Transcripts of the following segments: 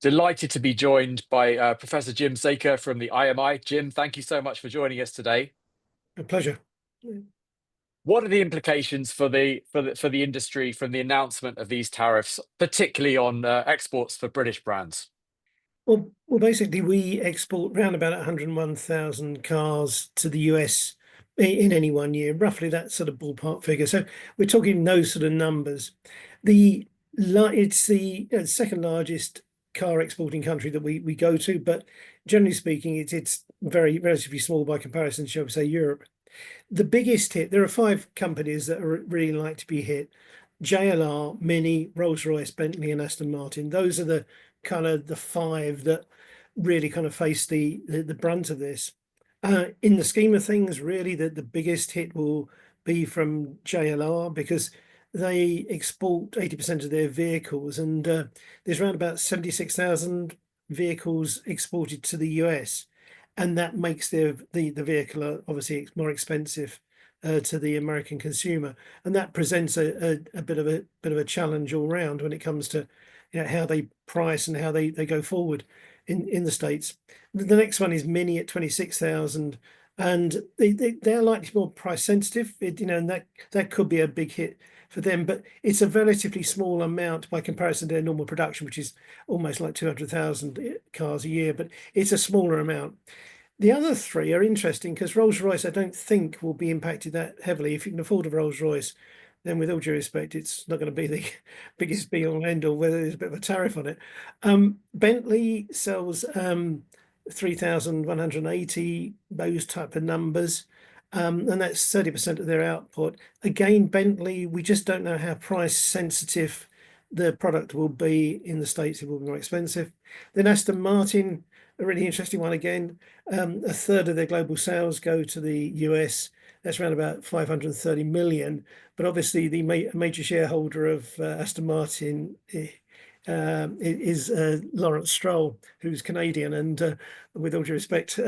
Delighted to be joined by Professor Jim Saker from the IMI. Jim, thank you so much for joining us today. A pleasure. What are the implications for the industry from the announcement of these tariffs, particularly on exports for British brands? Well, basically, we export around about 101,000 cars to the US in any one year, roughly that sort of ballpark figure. So we're talking those sort of numbers. It's the second largest car exporting country that we go to, but generally speaking, it's very relatively small by comparison to, shall we say, Europe. The biggest hit, there are five companies that are really like to be hit: JLR, Mini, Rolls-Royce, Bentley, and Aston Martin. Those are the kind of the five that really kind of face the brunt of this. In the scheme of things, really, the biggest hit will be from JLR because they export 80% of their vehicles, and there's around about 76,000 vehicles exported to the US, and that makes the vehicle obviously more expensive to the American consumer, and that presents a bit of a challenge all round when it comes to how they price and how they go forward in the States. The next one is Mini at 26,000, and they're likely more price sensitive. And that could be a big hit for them, but it's a relatively small amount by comparison to their normal production, which is almost like 200,000 cars a year, but it's a smaller amount. The other three are interesting because Rolls-Royce, I don't think, will be impacted that heavily. If you can afford a Rolls-Royce, then with all due respect, it's not going to be the biggest be all and end all, whether there's a bit of a tariff on it. Bentley sells 3,180, those type of numbers. And that's 30% of their output. Again, Bentley, we just don't know how price sensitive the product will be in the States. It will be more expensive. Then Aston Martin, a really interesting one again. A third of their global sales go to the US. That's around about 530 million. But obviously, the major shareholder of Aston Martin is Lawrence Stroll, who's Canadian. And with all due respect,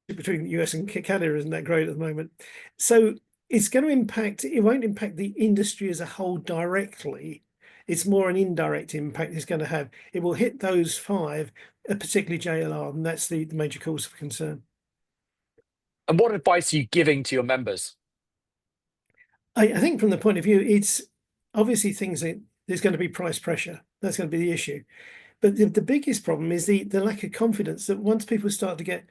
between the US and Canada isn't that great at the moment. So it's going to impact, it won't impact the industry as a whole directly. It's more an indirect impact it's going to have. It will hit those five, particularly JLR, and that's the major cause for concern. And what advice are you giving to your members? I think from the point of view, it's obviously things that there's going to be price pressure. That's going to be the issue. But the biggest problem is the lack of confidence, that once people start to get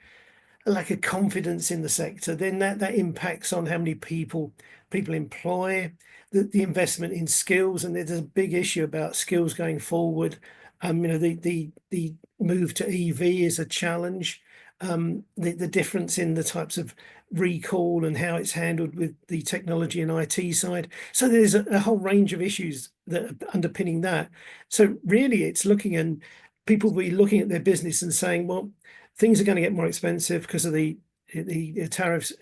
a lack of confidence in the sector, then that impacts on how many people employ, the investment in skills, and there's a big issue about skills going forward. The move to EV is a challenge. The difference in the types of recall and how it's handled with the technology and IT side. So there's a whole range of issues that are underpinning that. So really, it's looking, and people will be looking at their business and saying, well, things are going to get more expensive because of the tariffs,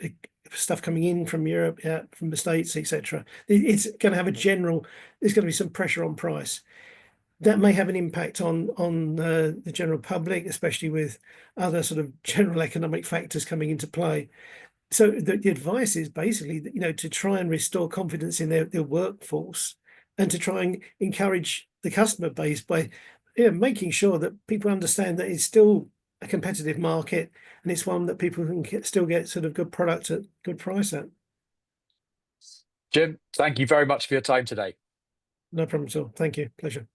stuff coming in from Europe, from the States, etc. It's going to have there's going to be some pressure on price. That may have an impact on the general public, especially with other sort of general economic factors coming into play. So the advice is basically, to try and restore confidence in their workforce, and to try and encourage the customer base by making sure that people understand that it's still a competitive market, and it's one that people can still get sort of good product at good price at. Jim, thank you very much for your time today. No problem at all. Thank you. Pleasure.